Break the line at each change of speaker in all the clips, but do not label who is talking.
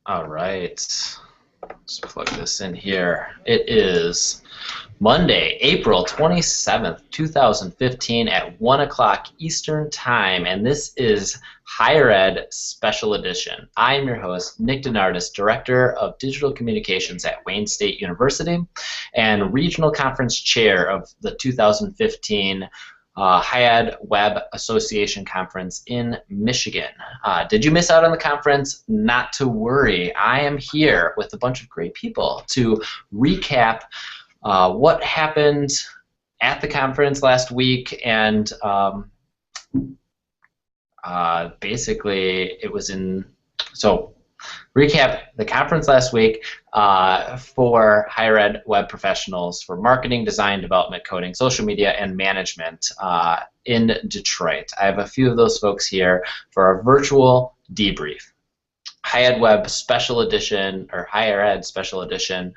All right. Let's plug this in here. It is Monday, April 27th, 2015 at 1 o'clock Eastern Time, and this is Higher Ed Special Edition. I am your host, Nick Denardis, Director of Digital Communications at Wayne State University and Regional Conference Chair of the 2015 Higher Ed Web Association Conference in Michigan. Did you miss out on the conference? Not to worry. I am here with a bunch of great people to recap what happened at the conference last week, and basically it was recap the conference last week for higher ed web professionals for marketing, design, development, coding, social media, and management in Detroit. I have a few of those folks here for our virtual debrief. Higher Ed Web Special Edition, or Higher Ed Special Edition,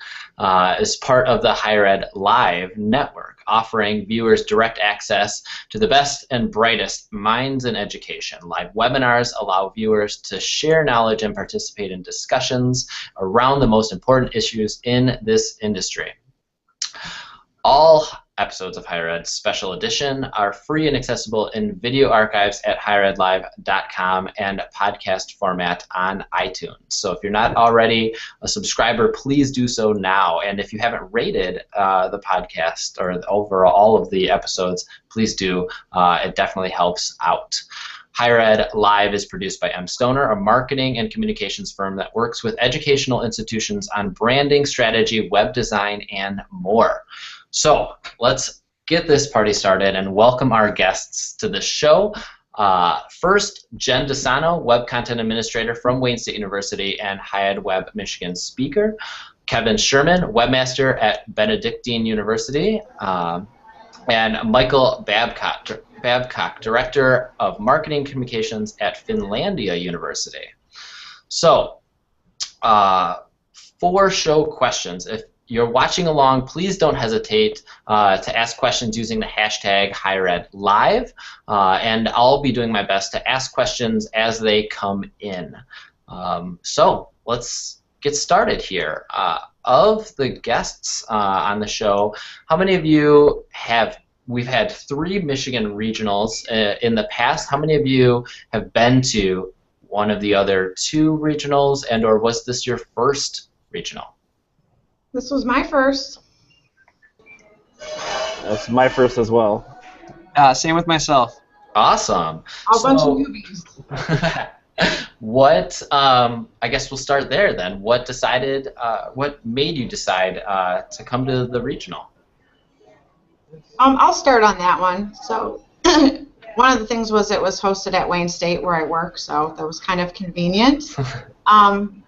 is part of the Higher Ed Live network, offering viewers direct access to the best and brightest minds in education. Live webinars allow viewers to share knowledge and participate in discussions around the most important issues in this industry. All episodes of Higher Ed Special Edition are free and accessible in video archives at higheredlive.com and podcast format on iTunes. So if you're not already a subscriber, please do so now. And if you haven't rated the podcast or overall all of the episodes, please do. It definitely helps out. Higher Ed Live is produced by M. Stoner, a marketing and communications firm that works with educational institutions on branding, strategy, web design, and more. So let's get this party started and welcome our guests to the show. First, Jen DeSano, Web Content Administrator from Wayne State University and Higher Ed Web Michigan speaker. Kevin Sherman, Webmaster at Benedictine University. And Michael Babcock, Director of Marketing Communications at Finlandia University. So, 4 show questions. If you're watching along, please don't hesitate to ask questions using the hashtag HigherEdLive, and I'll be doing my best to ask questions as they come in. So let's get started here. Of the guests on the show, how many of you we've had 3 Michigan regionals in the past. How many of you have been to one of the other 2 regionals, and or was this your first regional?
This was my first.
That's my first as well.
Same with myself.
Awesome.
A bunch of newbies.
What? I guess we'll start there then. What made you decide to come to the regional?
I'll start on that one. So one of the things was it was hosted at Wayne State where I work, so that was kind of convenient.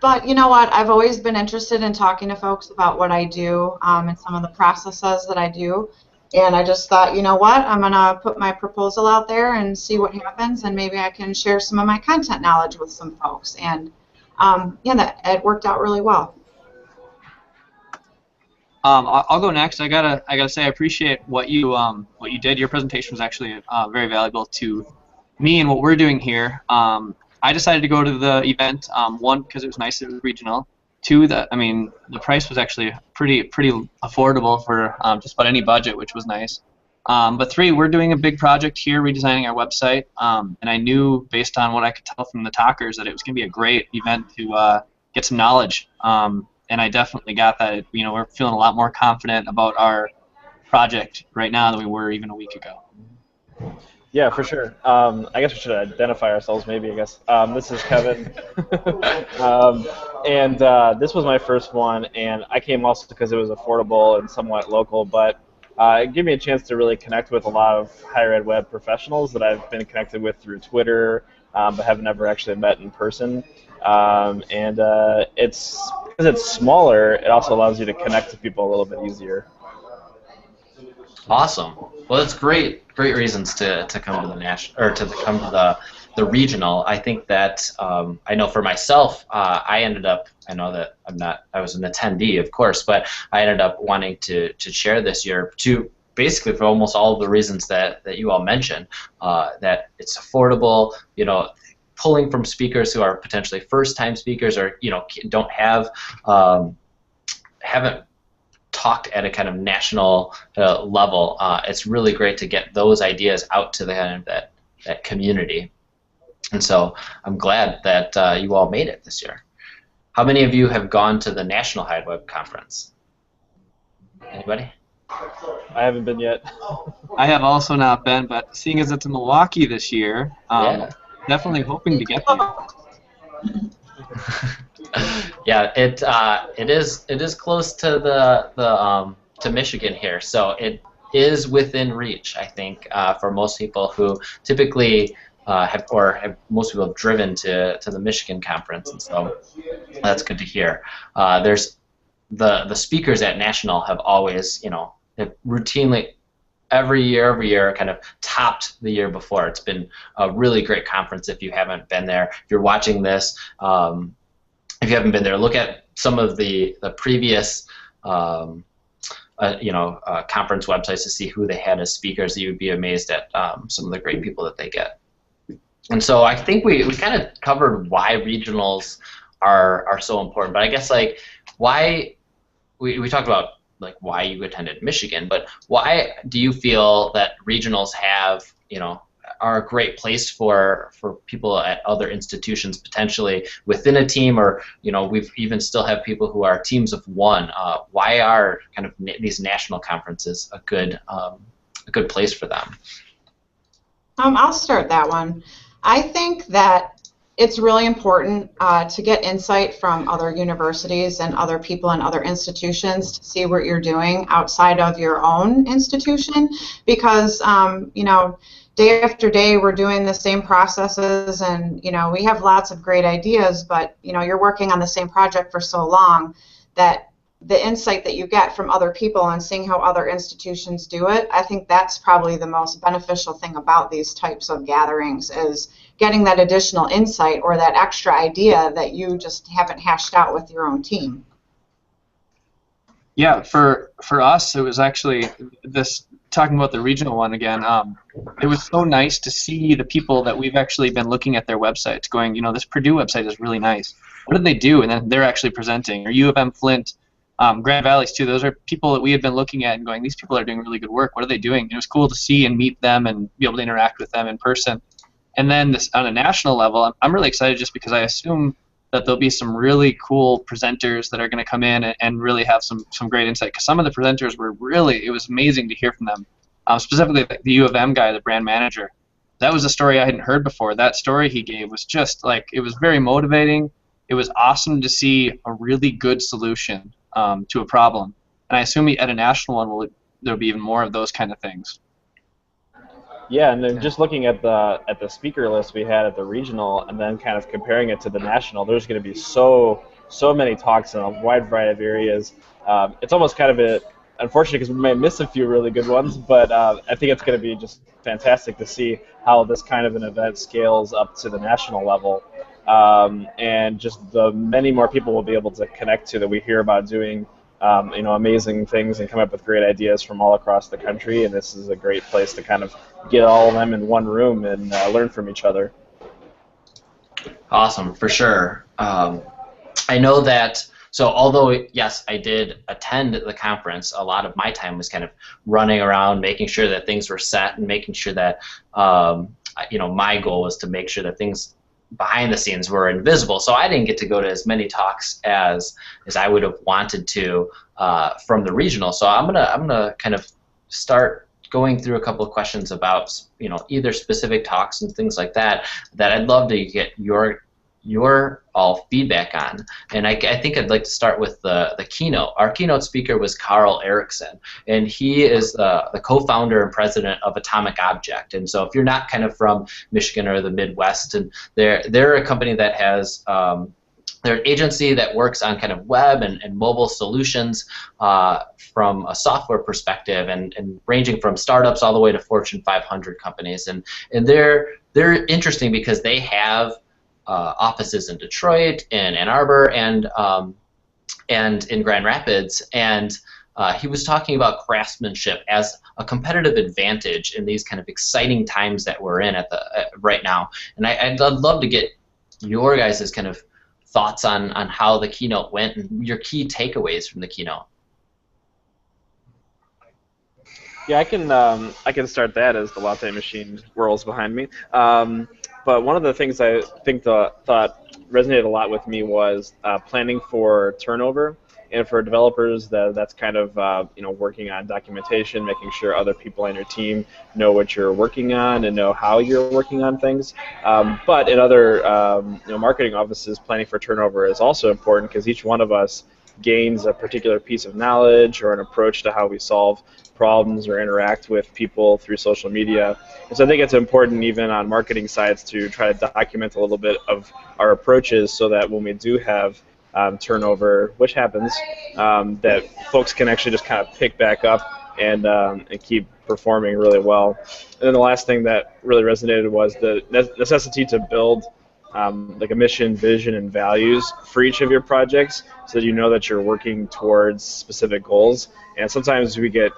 But you know what? I've always been interested in talking to folks about what I do and some of the processes that I do. And I just thought, you know what? I'm going to put my proposal out there and see what happens, and maybe I can share some of my content knowledge with some folks. And yeah, it worked out really well.
I'll go next. I gotta say I appreciate what you did. Your presentation was actually very valuable to me and what we're doing here. I decided to go to the event, 1, because it was nice, it was regional. 2, the price was actually pretty affordable for just about any budget, which was nice. But 3, we're doing a big project here, redesigning our website, and I knew based on what I could tell from the talkers that it was going to be a great event to get some knowledge. And I definitely got that. We're feeling a lot more confident about our project right now than we were even a week ago.
Yeah, for sure. I guess we should identify ourselves, maybe. This is Kevin, and this was my first one, and I came also because it was affordable and somewhat local, but it gave me a chance to really connect with a lot of higher ed web professionals that I've been connected with through Twitter, but have never actually met in person. And because it's smaller, it also allows you to connect to people a little bit easier.
Awesome. Well, that's great reasons to come to the national, or to come to the regional. I think that I know for myself, I know that I was an attendee, of course, but I ended up wanting to chair this year basically for almost all of the reasons that you all mentioned. That it's affordable, pulling from speakers who are potentially first-time speakers or don't have haven't talked at a kind of national level. It's really great to get those ideas out to that community. And so I'm glad that you all made it this year. How many of you have gone to the National High Web Conference? Anybody?
I haven't been yet.
I have also not been, but seeing as it's in Milwaukee this year, definitely hoping to get there.
Yeah, it is close to to Michigan here, so it is within reach, I think, for most people who typically most people have driven to the Michigan conference, and so that's good to hear. There's the speakers at National have always, have routinely every year kind of topped the year before. It's been a really great conference. If you haven't been there, if you're watching this, if you haven't been there, look at some of the previous conference websites to see who they had as speakers. You would be amazed at some of the great people that they get. And so I think we kind of covered why regionals are so important. But I guess like why we talked about like why you attended Michigan, but why do you feel that regionals are a great place for people at other institutions potentially within a team, or we've even still have people who are teams of one? Why are kind of these national conferences a good place for them?
I'll start that one. I think that it's really important to get insight from other universities and other people and other institutions to see what you're doing outside of your own institution, because day after day we're doing the same processes, and we have lots of great ideas, but you're working on the same project for so long that the insight that you get from other people and seeing how other institutions do it, I think that's probably the most beneficial thing about these types of gatherings, is getting that additional insight or that extra idea that you just haven't hashed out with your own team.
Yeah, for us, it was actually talking about the regional one again, it was so nice to see the people that we've actually been looking at their websites going, this Purdue website is really nice. What did they do? And then they're actually presenting. Or U of M Flint, Grand Valley's too. Those are people that we had been looking at and going, these people are doing really good work. What are they doing? And it was cool to see and meet them and be able to interact with them in person. And then on a national level, I'm really excited just because I assume that there'll be some really cool presenters that are going to come in and really have some great insight. Because some of the presenters it was amazing to hear from them. Specifically the U of M guy, the brand manager. That was a story I hadn't heard before. That story he gave was just it was very motivating. It was awesome to see a really good solution to a problem. And I assume at a national one there'll be even more of those kind of things.
Yeah, and then just looking at the speaker list we had at the regional, and then kind of comparing it to the national, there's going to be so many talks in a wide variety of areas. It's almost kind of unfortunate because we may miss a few really good ones, but I think it's going to be just fantastic to see how this kind of an event scales up to the national level, and just the many more people we'll be able to connect to that we hear about doing amazing things and come up with great ideas from all across the country, and this is a great place to kind of get all of them in one room and learn from each other.
Awesome, for sure. I know that, so although, yes, I did attend the conference, a lot of my time was kind of running around, making sure that things were set and making sure that, my goal was to make sure that things behind the scenes were invisible, so I didn't get to go to as many talks as I would have wanted to from the regional. So I'm gonna kind of start going through a couple of questions about either specific talks and things like that I'd love to get your all feedback on. And I think I'd like to start with the keynote. Our keynote speaker was Carl Erickson, and he is the co-founder and president of Atomic Object. And so if you're not kind of from Michigan or the Midwest, and they're a company that has they're an agency that works on kind of web and mobile solutions from a software perspective, and ranging from startups all the way to Fortune 500 companies. And they're interesting because they have offices in Detroit, in Ann Arbor, and in Grand Rapids, and he was talking about craftsmanship as a competitive advantage in these kind of exciting times that we're in at the right now. And I'd love to get your guys' kind of thoughts on how the keynote went and your key takeaways from the keynote.
Yeah, I can start that as the latte machine whirls behind me. But one of the things I think thought resonated a lot with me was planning for turnover, and for developers that's kind of working on documentation, making sure other people on your team know what you're working on and know how you're working on things. But in other marketing offices, planning for turnover is also important because each one of us gains a particular piece of knowledge or an approach to how we solve problems or interact with people through social media. And so I think it's important even on marketing sides to try to document a little bit of our approaches so that when we do have turnover, which happens, that folks can actually just kind of pick back up and keep performing really well. And then the last thing that really resonated was the necessity to build like a mission, vision, and values for each of your projects, so that you know that you're working towards specific goals. And sometimes we get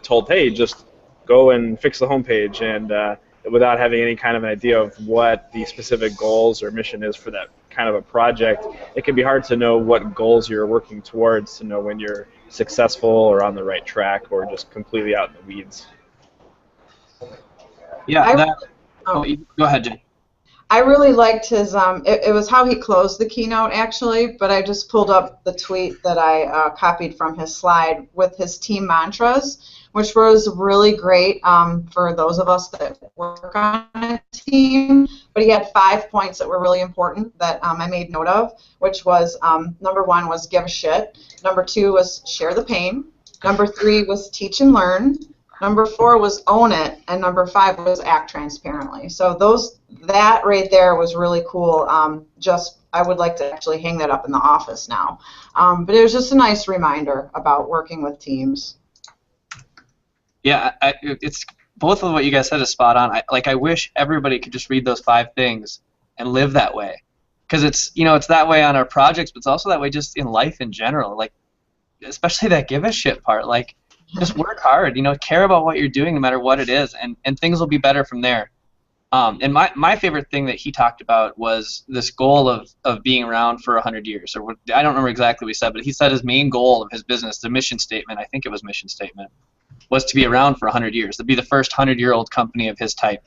told, hey, just go and fix the homepage, and without having any kind of an idea of what the specific goals or mission is for that kind of a project, it can be hard to know what goals you're working towards, to know when you're successful or on the right track or just completely out in the weeds.
Yeah, go ahead, Jay.
I really liked his, it was how he closed the keynote actually, but I just pulled up the tweet that I copied from his slide with his team mantras, which was really great for those of us that work on a team. But he had 5 points that were really important that I made note of, which was number 1 was give a shit, number 2 was share the pain, number 3 was teach and learn, number 4 was own it, and number 5 was act transparently. So that right there was really cool. I would like to actually hang that up in the office now. But it was just a nice reminder about working with teams.
Yeah, it's both of what you guys said is spot on. I wish everybody could just read those 5 things and live that way, because it's that way on our projects, but it's also that way just in life in general. Like, especially that give a shit part. Like, just work hard. Care about what you're doing, no matter what it is, and things will be better from there. And my favorite thing that he talked about was this goal of being around for 100 years. Or I don't remember exactly what he said, but he said his main goal of his business, the mission statement, I think it was mission statement, was to be around for 100 years, to be the first 100-year-old company of his type.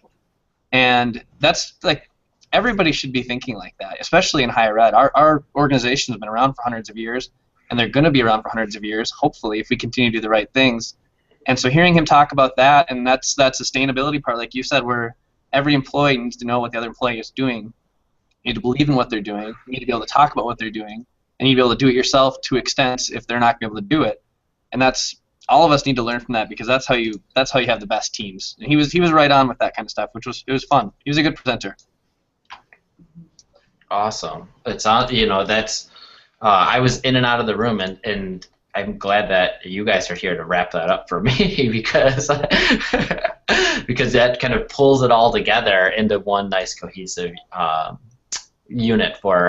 And that's like, everybody should be thinking like that, especially in higher ed. Our organization has been around for hundreds of years, and they're going to be around for hundreds of years, hopefully, if we continue to do the right things. And so hearing him talk about that, and that's that sustainability part, like you said, where every employee needs to know what the other employee is doing. You need to believe in what they're doing. You need to be able to talk about what they're doing. And you need to be able to do it yourself to extents if they're not going to be able to do it. And that's, all of us need to learn from that, because that's how you have the best teams. And he was right on with that kind of stuff, it was fun. He was a good presenter.
Awesome. It's on. That's. I was in and out of the room, and I'm glad that you guys are here to wrap that up for me, because because that kind of pulls it all together into one nice cohesive unit for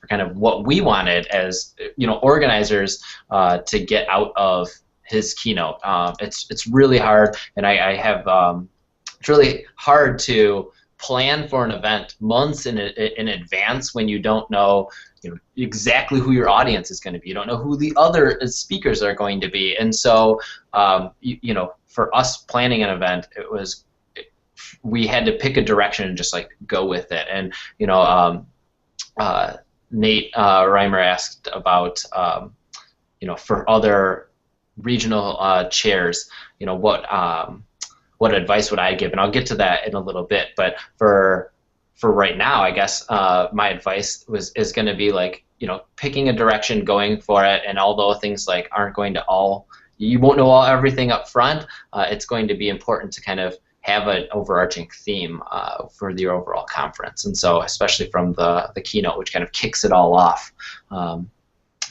kind of what we wanted as organizers to get out of his keynote. It's really hard, and I have it's really hard to plan for an event months in advance when you don't know exactly who your audience is going to be. You don't know who the other speakers are going to be, and so for us planning an event, we had to pick a direction and just like go with it. And Nate Reimer asked about for other regional chairs, what advice would I give, and I'll get to that in a little bit. But for right now, I guess my advice is going to be like, picking a direction, going for it, and although things like aren't going to you won't know everything up front, it's going to be important to kind of have an overarching theme for the overall conference. And so, especially from the keynote, which kind of kicks it all off and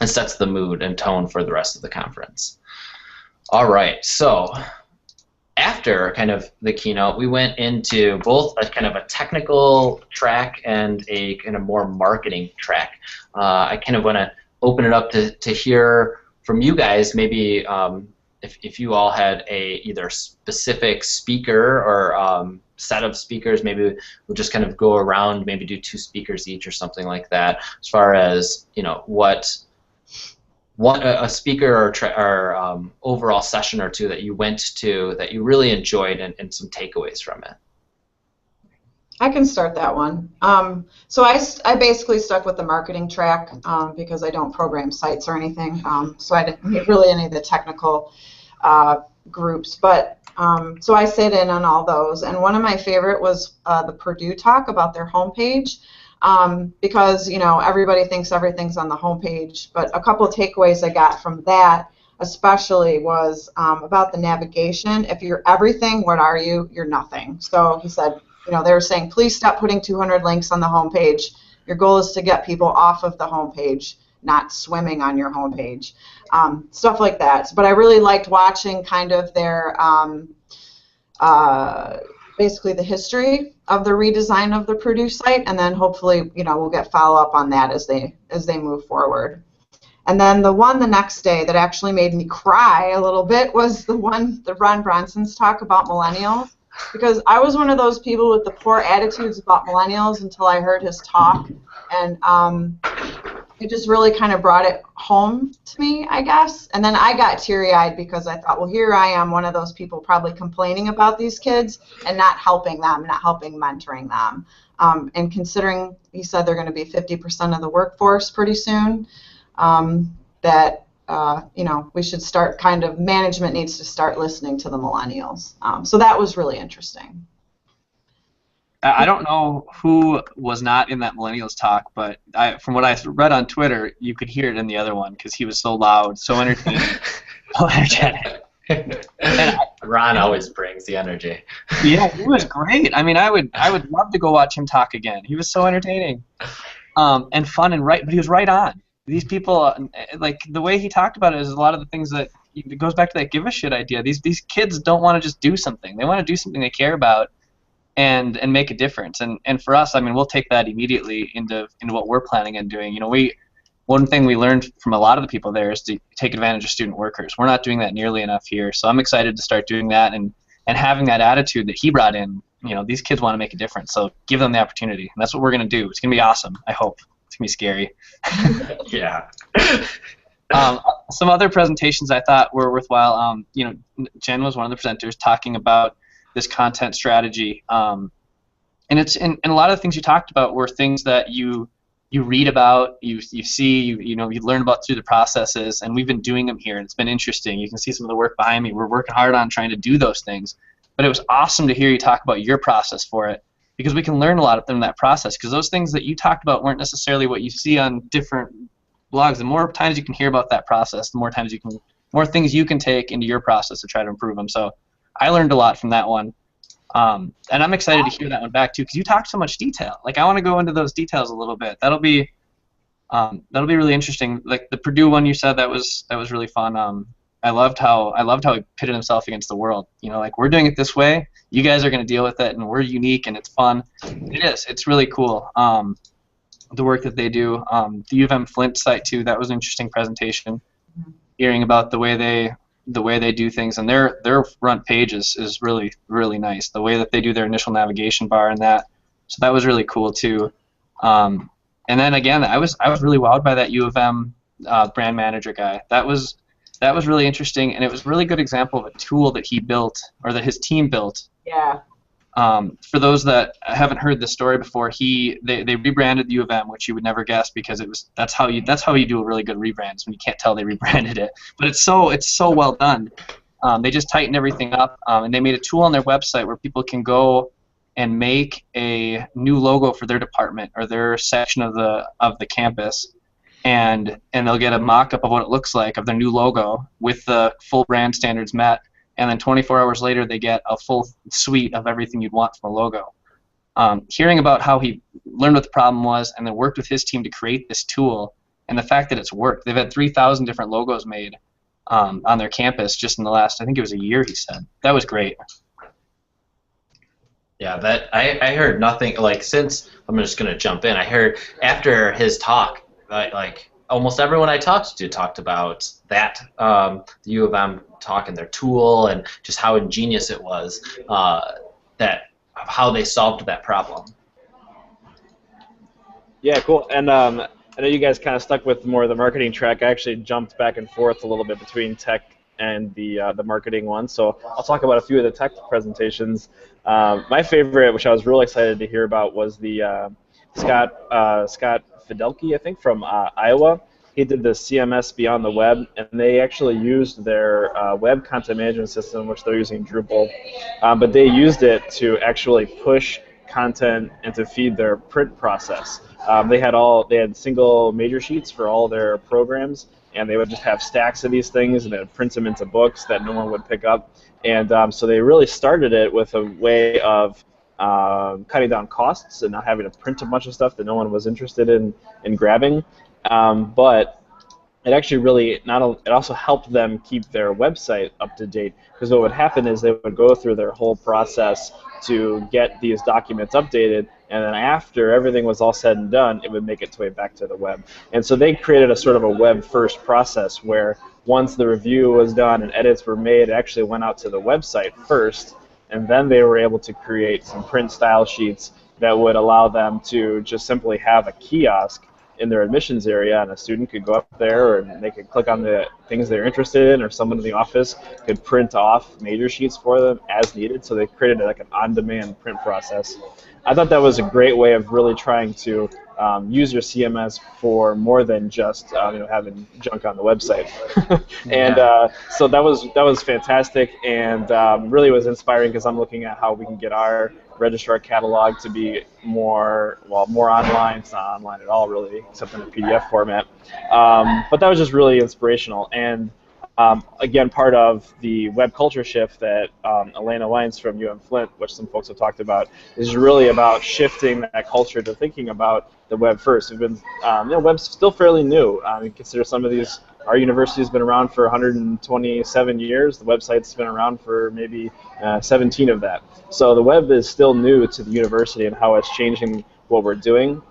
sets the mood and tone for the rest of the conference. All right, so after kind of the keynote, we went into both a kind of a technical track and a kind of more marketing track. I kind of want to open it up to hear from you guys, maybe if you all had a either specific speaker or set of speakers, maybe we'll just kind of go around, maybe do 2 speakers each or something like that, as far as, you know, what a speaker or overall session or 2 that you went to that you really enjoyed and some takeaways from it.
I can start that one. So I basically stuck with the marketing track because I don't program sites or anything, so I didn't need really any of the technical groups. But so I sit in on all those, and one of my favorite was the Purdue talk about their homepage, because, you know, everybody thinks everything's on the homepage. But a couple of takeaways I got from that, especially, was about the navigation. If you're everything, what are you? You're nothing. So he said, you know, they were saying, please stop putting 200 links on the homepage. Your goal is to get people off of the homepage, not swimming on your homepage. Stuff like that. But I really liked watching kind of their, basically the history of the redesign of the Purdue site, and then hopefully, you know, we'll get follow-up on that as they move forward. And then the one the next day that actually made me cry a little bit was the Ron Bronson's talk about millennials. Because I was one of those people with the poor attitudes about millennials until I heard his talk, and it just really kind of brought it home to me, I guess. And then I got teary-eyed because I thought, well, here I am, one of those people probably complaining about these kids and not helping them, not helping mentoring them. And considering he said they're going to be 50% of the workforce pretty soon, that you know, we should start management needs to start listening to the millennials. So that was really interesting.
I don't know who was not in that millennials talk, but from what I read on Twitter, you could hear it in the other one because he was so loud, so entertaining, so energetic.
And Ron always brings the energy.
Yeah, he was great. I mean, I would love to go watch him talk again. He was so entertaining, and fun and right, but he was right on. These people, like the way he talked about it, is a lot of the things that it goes back to that give a shit idea. These kids don't want to just do something; they want to do something they care about, and make a difference. And for us, I mean, we'll take that immediately into what we're planning on doing. You know, one thing we learned from a lot of the people there is to take advantage of student workers. We're not doing that nearly enough here, so I'm excited to start doing that and having that attitude that he brought in. You know, these kids want to make a difference, so give them the opportunity, and that's what we're gonna do. It's gonna be awesome. I hope. It's gonna be scary.
Yeah.
Some other presentations I thought were worthwhile. You know, Jen was one of the presenters talking about this content strategy, and a lot of the things you talked about were things that you read about, you see, you learn about through the processes, and we've been doing them here, and it's been interesting. You can see some of the work behind me. We're working hard on trying to do those things, but it was awesome to hear you talk about your process for it, because we can learn a lot from that process, because those things that you talked about weren't necessarily what you see on different blogs. The more times you can hear about that process, the more things you can take into your process to try to improve them. So I learned a lot from that one, and I'm excited to hear that one back too, because you talked so much detail. Like, I want to go into those details a little bit. That'll be really interesting. Like the Purdue one you said, that was really fun. I loved how he pitted himself against the world. You know, like, we're doing it this way, you guys are going to deal with it, and we're unique, and it's fun. It is. It's really cool. The work that they do. The U of M Flint site too. That was an interesting presentation. Hearing about the way they do things, and their front page is really, really nice. The way that they do their initial navigation bar and that. So that was really cool too. And then again, I was really wowed by that U of M brand manager guy. That was really interesting, and it was a really good example of a tool that he built, or that his team built.
Yeah.
For those that haven't heard this story before, they rebranded the U of M, which you would never guess, because that's how you do a really good rebrand, when you can't tell they rebranded it. But it's so well done. They just tightened everything up, and they made a tool on their website where people can go and make a new logo for their department or their section of the campus. And they'll get a mock-up of what it looks like of their new logo with the full brand standards met, and then 24 hours later they get a full suite of everything you'd want from a logo. Hearing about how he learned what the problem was and then worked with his team to create this tool, and the fact that it's worked. They've had 3,000 different logos made on their campus just in the last, I think it was a year, he said. That was great.
Yeah, that I heard nothing, like, since, I'm just going to jump in, I heard after his talk, like, almost everyone I talked to talked about that the U of M talk and their tool and just how ingenious it was that of how they solved that problem.
Yeah, cool. And I know you guys kind of stuck with more of the marketing track. I actually jumped back and forth a little bit between tech and the marketing one. So I'll talk about a few of the tech presentations. My favorite, which I was really excited to hear about, was the Scott Fidelke, I think, from Iowa. He did the CMS Beyond the Web, and they actually used their web content management system, which they're using Drupal, but they used it to actually push content and to feed their print process. They had single major sheets for all their programs, and they would just have stacks of these things, and they would print them into books that no one would pick up. And so they really started it with a way of cutting down costs and not having to print a bunch of stuff that no one was interested in grabbing. But it actually really it also helped them keep their website up to date, because what would happen is they would go through their whole process to get these documents updated, and then after everything was all said and done, it would make its way back to the web. And so they created a sort of a web-first process where once the review was done and edits were made, it actually went out to the website first, and then they were able to create some print style sheets that would allow them to just simply have a kiosk in their admissions area, and a student could go up there and they could click on the things they're interested in, or someone in the office could print off major sheets for them as needed. So they created like an on-demand print process. I thought that was a great way of really trying to use your CMS for more than just having junk on the website. And so that was fantastic, and really was inspiring, because I'm looking at how we can get our registrar catalog to be more online. It's not online at all, really, except in a PDF format. But that was just really inspirational. And again, part of the web culture shift that Elena Lyons from UM Flint, which some folks have talked about, is really about shifting that culture to thinking about the web first. We've been, web's still fairly new. You consider some of these. Our university's been around for 127 years. The website's been around for maybe 17 of that. So the web is still new to the university and how it's changing what we're doing.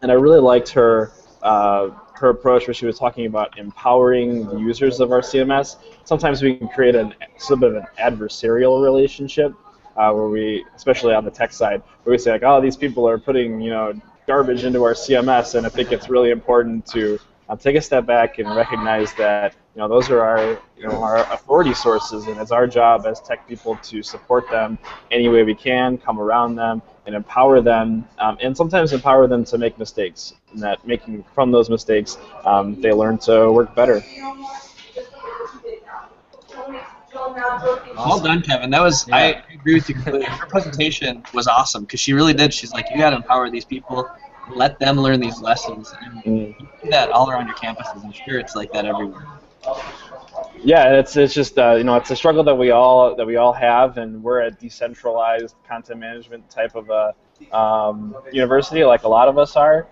And I really liked her approach, where she was talking about empowering the users of our CMS. Sometimes we can create a little bit of an adversarial relationship, where we, especially on the tech side, where we say like, oh, these people are putting garbage into our CMS, and I think it's really important to take a step back and recognize that those are our authority sources, and it's our job as tech people to support them any way we can, come around them, and empower them, and sometimes empower them to make mistakes, and that from those mistakes, they learn to work better.
Well done, Kevin. That was I agree with you completely. Her presentation was awesome, because she really did. She's like, you got to empower these people, let them learn these lessons, and you do that all around your campuses. I'm sure it's like that everywhere.
Yeah, it's just it's a struggle that we all have, and we're a decentralized content management type of a university, like a lot of us are.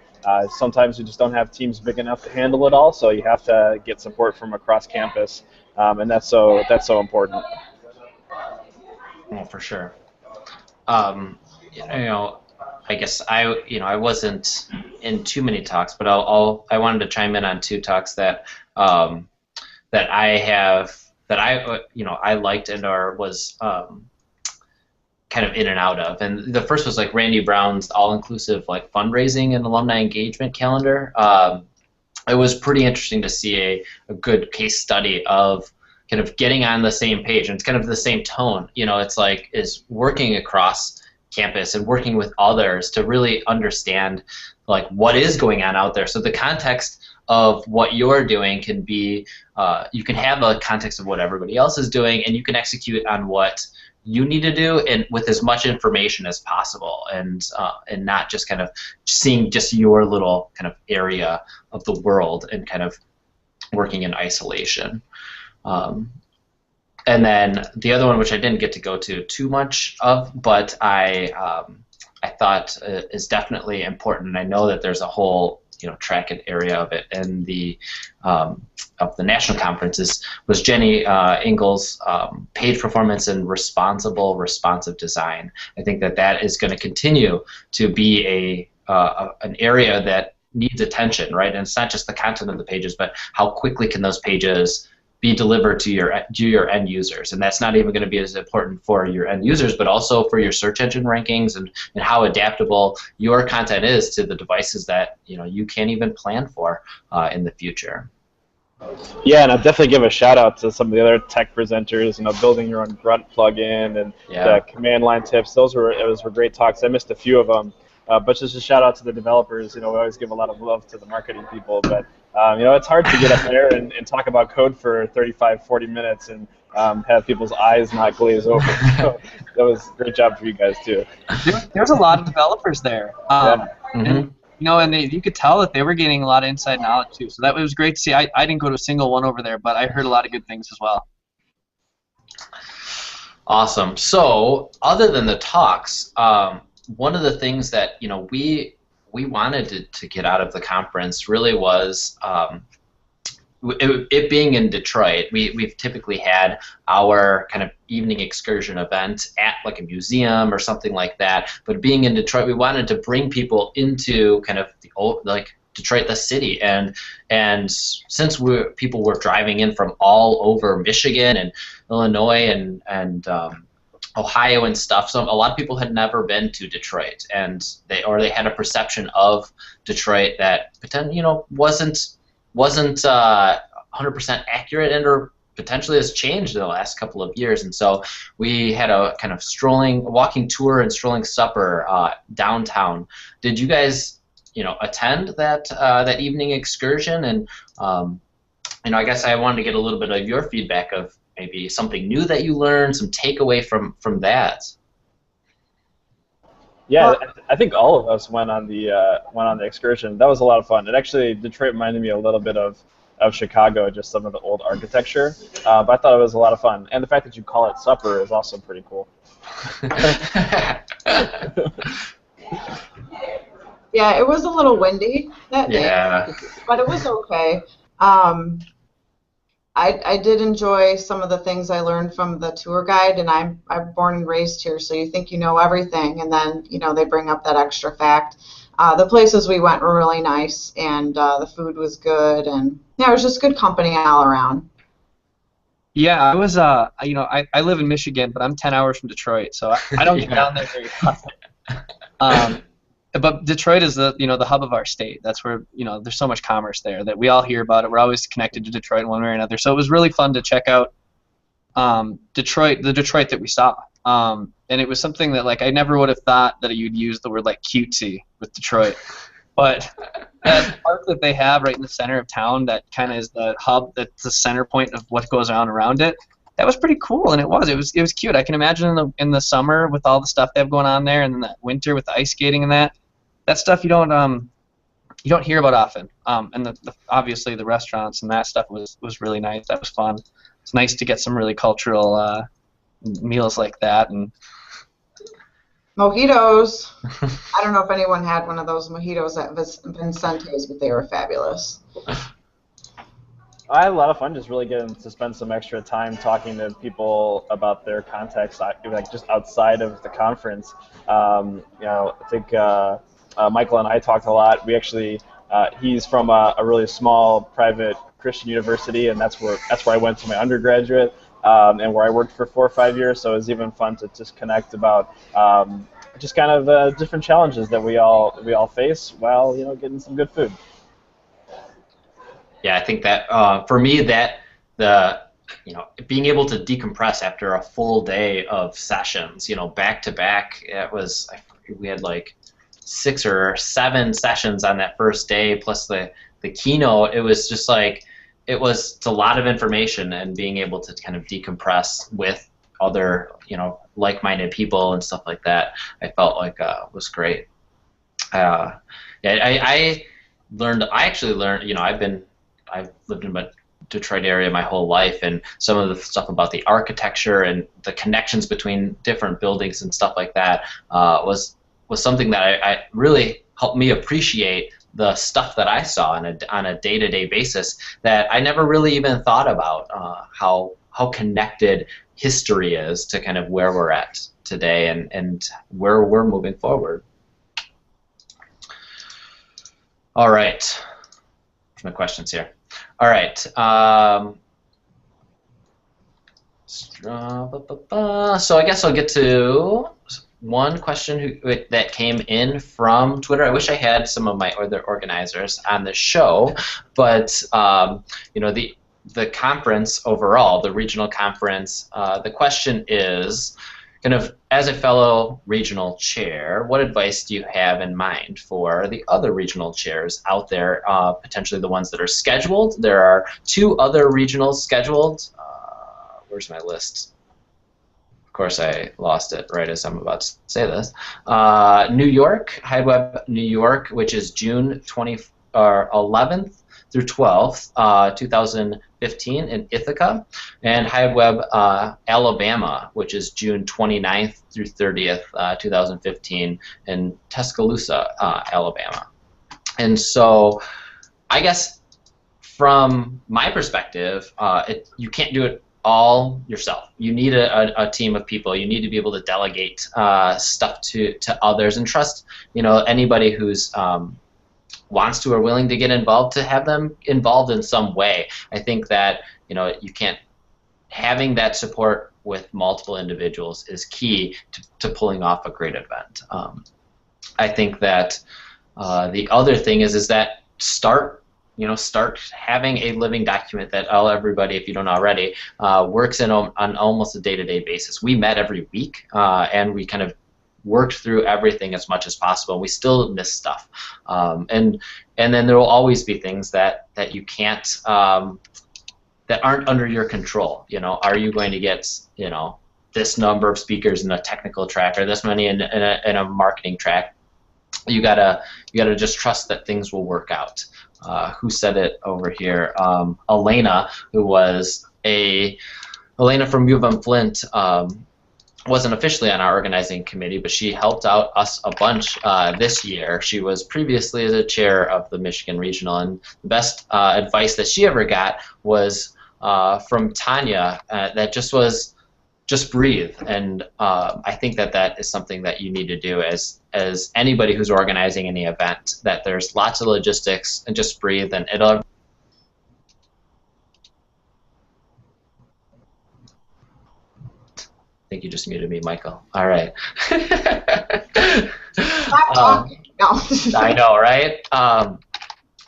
Sometimes we just don't have teams big enough to handle it all, so you have to get support from across campus, and that's so important.
Well, for sure. I guess I wasn't in too many talks, but I wanted to chime in on two talks that I liked and or was kind of in and out of. And the first was like Randy Brown's all-inclusive like fundraising and alumni engagement calendar. It was pretty interesting to see a good case study of kind of getting on the same page, and it's kind of the same tone. It's like is working across campus and working with others to really understand like what is going on out there. So the context of what you're doing can be, you can have a context of what everybody else is doing, and you can execute on what you need to do, and with as much information as possible, and not just kind of seeing just your little kind of area of the world and kind of working in isolation. And then the other one, which I didn't get to go to too much of, but I thought is definitely important, and I know that there's a whole track and area of it in the of the national conferences, was Jenny Engel's Page Performance and Responsive Design. I think that is going to continue to be an area that needs attention, right? And it's not just the content of the pages, but how quickly can those pages be delivered to your end users. And that's not even going to be as important for your end users, but also for your search engine rankings and how adaptable your content is to the devices that you can't even plan for in the future.
Yeah, and I'll definitely give a shout out to some of the other tech presenters, building your own Grunt plugin and the command line tips. Those were great talks. I missed a few of them. But just a shout out to the developers. We always give a lot of love to the marketing people, but it's hard to get up there and talk about code for 35, 40 minutes and have people's eyes not glaze over. So that was a great job for you guys too.
There's a lot of developers there, and you could tell that they were getting a lot of inside knowledge too. So that was great to see. I didn't go to a single one over there, but I heard a lot of good things as well.
Awesome. So other than the talks, one of the things that we wanted to get out of the conference really was it being in Detroit. We've typically had our kind of evening excursion event at like a museum or something like that. But being in Detroit, we wanted to bring people into kind of the old, like Detroit, the city, and since people were driving in from all over Michigan and Illinois and Ohio and stuff, so a lot of people had never been to Detroit, and they had a perception of Detroit that wasn't 100% accurate, and or potentially has changed in the last couple of years. And so we had a kind of walking tour and strolling supper downtown. Did you guys attend that evening excursion? And I guess I wanted to get a little bit of your feedback of maybe something new that you learned, some takeaway from that.
Yeah, I think all of us went on the excursion. That was a lot of fun. Detroit reminded me a little bit of Chicago, just some of the old architecture. But I thought it was a lot of fun, and the fact that you call it supper is also pretty cool.
Yeah, it was a little windy that day, but it was okay. I did enjoy some of the things I learned from the tour guide, and I'm born and raised here, so you think you know everything, and then they bring up that extra fact. The places we went were really nice, and the food was good, and it was just good company all around.
Yeah, I was I live in Michigan, but I'm 10 hours from Detroit, so I don't get down there very often. But Detroit is the hub of our state. That's where there's so much commerce there that we all hear about it. We're always connected to Detroit in one way or another. So it was really fun to check out Detroit, the Detroit that we saw. And it was something that I never would have thought that you'd use the word cutesy with Detroit. But that park that they have right in the center of town, that kind of is the hub, that's the center point of what goes on around it. That was pretty cool, and it was cute. I can imagine in the summer with all the stuff they have going on there, and then the winter with the ice skating and that stuff you don't hear about often. And obviously the restaurants and that stuff was really nice. That was fun. It's nice to get some really cultural meals like that. And
mojitos. I don't know if anyone had one of those mojitos at Vincente's, but they were fabulous.
I had a lot of fun just really getting to spend some extra time talking to people about their context, just outside of the conference. I think Michael and I talked a lot. We actually, he's from a really small private Christian university, and that's where I went to my undergraduate, and where I worked for 4 or 5 years. So it was even fun to just connect about just kind of different challenges that we all face while getting some good food.
Yeah, I think that for me being able to decompress after a full day of sessions, back to back, we had 6 or 7 sessions on that first day plus the keynote. It was just it's a lot of information, and being able to kind of decompress with other like-minded people and stuff like that, I felt was great. I actually learned. I've lived in the Detroit area my whole life, and some of the stuff about the architecture and the connections between different buildings and stuff like that was something that I really helped me appreciate the stuff that I saw on a day-to-day basis that I never really even thought about, how connected history is to kind of where we're at today and where we're moving forward. All right. Where's my questions here? All right. So I guess I'll get to one question that came in from Twitter. I wish I had some of my other organizers on the show, but you know, the conference overall, the regional conference, the question is, kind of, as a fellow regional chair, what advice do you have in mind for the other regional chairs out there, potentially the ones that are scheduled? There are 2 other regionals scheduled. Where's my list? Of course, I lost it right as I'm about to say this. New York, HiveWeb New York, which is June 11th through 12th, 2015 in Ithaca, and HiveWeb Alabama, which is June 29th through 30th, 2015 in Tuscaloosa, Alabama. And so I guess from my perspective, you can't do it all yourself. You need a team of people. You need to be able to delegate stuff to others and trust, you know, anybody who's wants to or willing to get involved, to have them involved in some way. I think that, you know, you can't, having that support with multiple individuals is key to pulling off a great event. I think that the other thing is that start having a living document that everybody, if you don't already, works on almost a day-to-day basis. We met every week, and we kind of worked through everything as much as possible. We still miss stuff, and then there will always be things that you can't, that aren't under your control. You know, are you going to get, you know, this number of speakers in a technical track or this many in a marketing track? You gotta just trust that things will work out. Who said it over here? Elena, who was Elena from U of M Flint. Wasn't officially on our organizing committee, but she helped out us a bunch this year. She was previously the chair of the Michigan Regional, and the best advice that she ever got was from Tanya, that just breathe. And I think that is something that you need to do as anybody who's organizing any event, that there's lots of logistics, and just breathe, and it'll. I think you just muted me, Michael. All right.
Stop talking. No.
I know, right?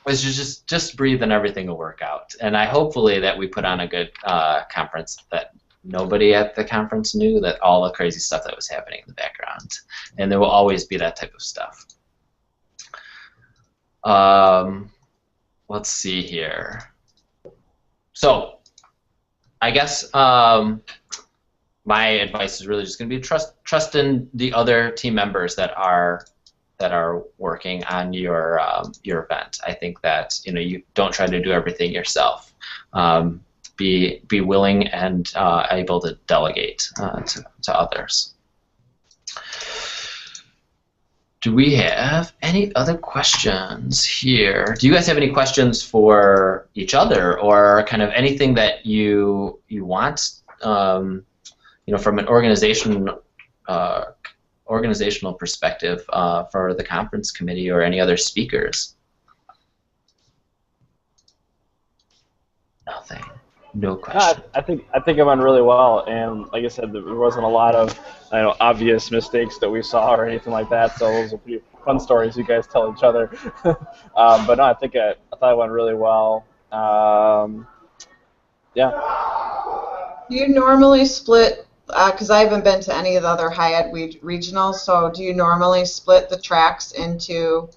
It's just breathe and everything will work out. And hopefully that we put on a good conference, that nobody at the conference knew that all the crazy stuff that was happening in the background. And there will always be that type of stuff. Let's see here. So I guess my advice is really just going to be trust in the other team members that are working on your event. I think that, you know, you don't try to do everything yourself. Be willing and able to delegate to others. Do we have any other questions here? Do you guys have any questions for each other, or kind of anything that you want? You know, from an organizational perspective, for the conference committee or any other speakers? Nothing. No question.
I think it went really well, and like I said, there wasn't a lot of obvious mistakes that we saw or anything like that. So those are pretty fun stories you guys tell each other. But no, I thought it went really well. Yeah.
Do you normally split? Because I haven't been to any of the other high-ed regionals, so do you normally split the tracks into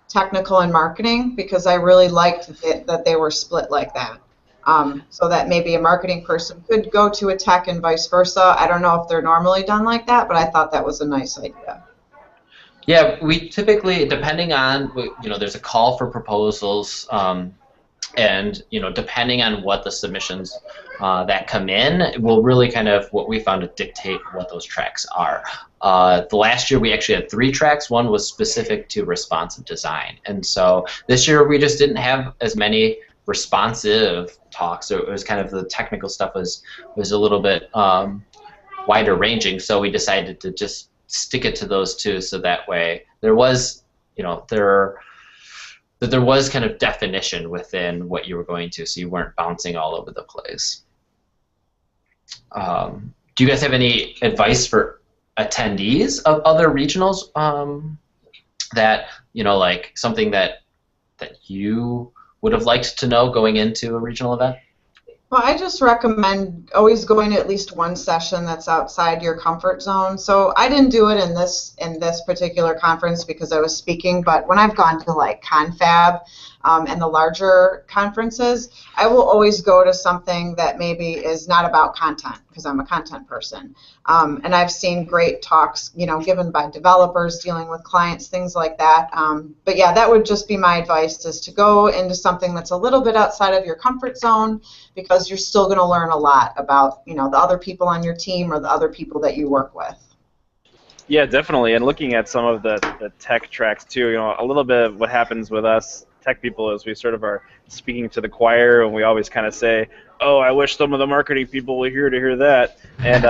technical and marketing? Because I really liked that they were split like that, so that maybe a marketing person could go to a tech and vice versa. I don't know if they're normally done like that, but I thought that was a nice idea.
Yeah, we typically, depending on, you know, there's a call for proposals, and, you know, depending on what the submissions that come in, will really kind of, what we found, to dictate what those tracks are. The last year we actually had 3 tracks. One was specific to responsive design, and so this year we just didn't have as many responsive talks. So it was kind of, the technical stuff was a little bit wider ranging. So we decided to just stick it to those 2, so that way there was, you know, that there was kind of definition within what you were going to, so you weren't bouncing all over the place. Do you guys have any advice for attendees of other regionals that, like something that you would have liked to know going into a regional event?
Well, I just recommend always going to at least one session that's outside your comfort zone. So I didn't do it in this particular conference because I was speaking, but when I've gone to like Confab and the larger conferences, I will always go to something that maybe is not about content because I'm a content person. And I've seen great talks, given by developers dealing with clients, things like that. But yeah, that would just be my advice, is to go into something that's a little bit outside of your comfort zone, because you're still going to learn a lot about, the other people on your team or the other people that you work with.
Yeah, definitely. And looking at some of the tech tracks too, a little bit of what happens with us tech people is we sort of are speaking to the choir, and we always kind of say, oh, I wish some of the marketing people were here to hear that. And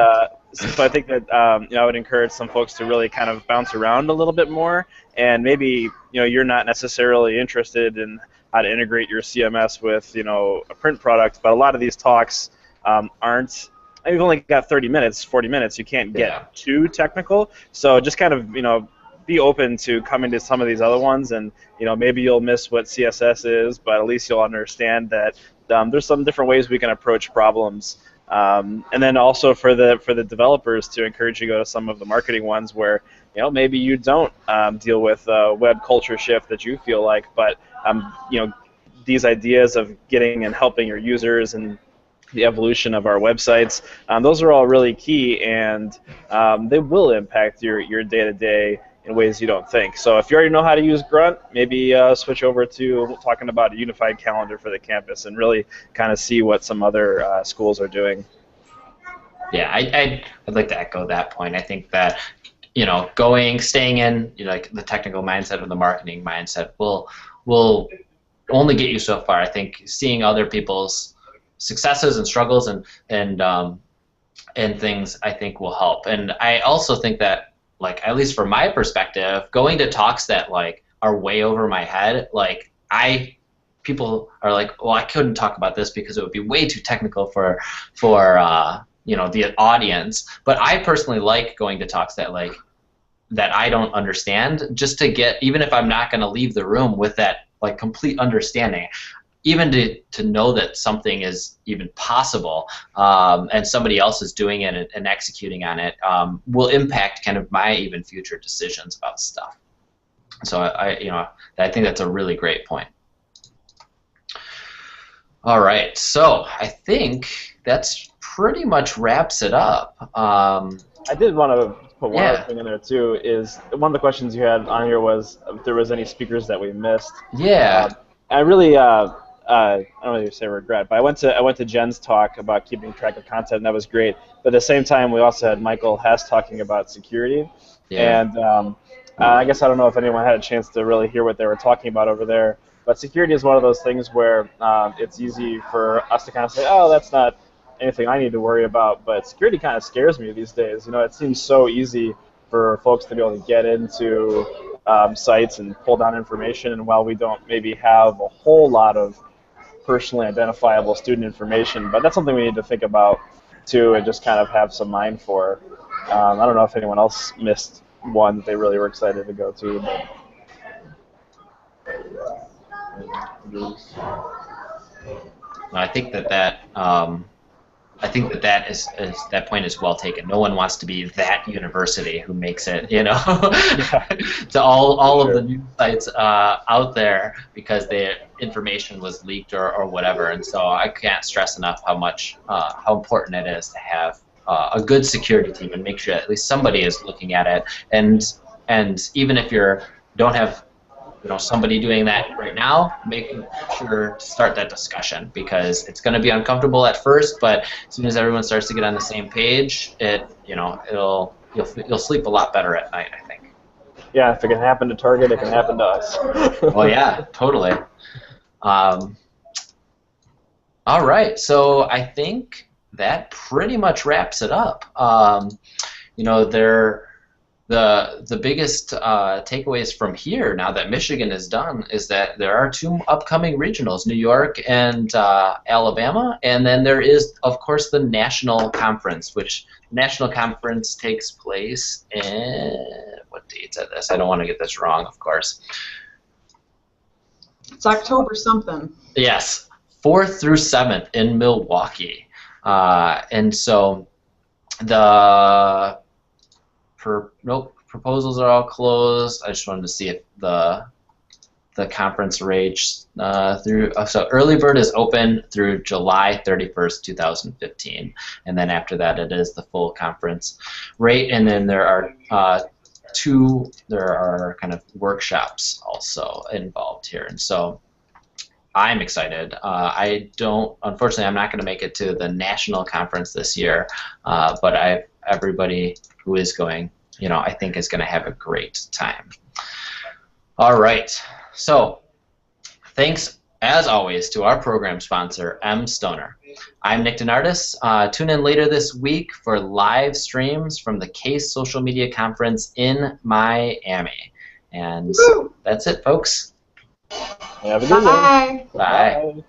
so I think that I would encourage some folks to really kind of bounce around a little bit more, and maybe you're not necessarily interested in how to integrate your CMS with a print product, but a lot of these talks aren't. You've only got 30 minutes, 40 minutes. You can't get too technical. So just kind of be open to coming to some of these other ones, and maybe you'll miss what CSS is, but at least you'll understand that there's some different ways we can approach problems. And then also for the developers, to encourage you to go to some of the marketing ones where maybe you don't deal with web culture shift that you feel like, but these ideas of getting and helping your users and the evolution of our websites, those are all really key, and they will impact your day-to-day in ways you don't think. So if you already know how to use Grunt, maybe switch over to talking about a unified calendar for the campus and really kind of see what some other schools are doing.
Yeah, I'd like to echo that point. I think that staying in like the technical mindset or the marketing mindset will only get you so far. I think seeing other people's successes and struggles and things, I think, will help. And I also think that, like, at least from my perspective, going to talks that like are way over my head, like people are like, well, I couldn't talk about this because it would be way too technical for the audience. But I personally like going to talks that I don't understand, just to get, even if I'm not going to leave the room with that like complete understanding, even to know that something is even possible, and somebody else is doing it and executing on it, will impact kind of my even future decisions about stuff. So I think that's a really great point. All right, so I think that's pretty much wraps it up.
I did want to put one other thing in there too. Is one of the questions you had on here was if there was any speakers that we missed.
Yeah.
I really. I don't really say regret, but I went to Jen's talk about keeping track of content, and that was great. But at the same time, we also had Michael Hess talking about security, and I guess I don't know if anyone had a chance to really hear what they were talking about over there. But security is one of those things where it's easy for us to kind of say, oh, that's not anything I need to worry about. But security kind of scares me these days. It seems so easy for folks to be able to get into sites and pull down information, and while we don't maybe have a whole lot of personally identifiable student information, but that's something we need to think about too, and just kind of have some mind for. I don't know if anyone else missed one that they really were excited to go to.
I think that point is well taken. No one wants to be that university who makes it, to all of the news sites out there because their information was leaked or whatever. And so I can't stress enough how important it is to have a good security team and make sure at least somebody is looking at it. And even if you don't have somebody doing that right now, making sure to start that discussion, because it's going to be uncomfortable at first, but as soon as everyone starts to get on the same page, you'll sleep a lot better at night, I think.
Yeah, if it can happen to Target, it can happen to us.
Well, yeah, totally. All right, so I think that pretty much wraps it up. the biggest takeaways from here, now that Michigan is done, is that there are 2 upcoming regionals, New York and Alabama, and then there is, of course, the national conference, which national conference takes place in, what date's at this? I don't want to get this wrong, of course.
It's October something.
Yes, 4th through 7th in Milwaukee, and so the proposals are all closed. I just wanted to see if the conference rate through. So early bird is open through July 31st, 2015, and then after that it is the full conference rate. And then there are kind of workshops also involved here, and so I'm excited. Unfortunately, I'm not going to make it to the national conference this year, but everybody who is going, I think is going to have a great time. All right, so thanks as always to our program sponsor, M. Stoner. I'm Nick Denardis. Tune in later this week for live streams from the CASE Social Media Conference in Miami. And that's it, folks.
Have a good one.
Bye.
Bye.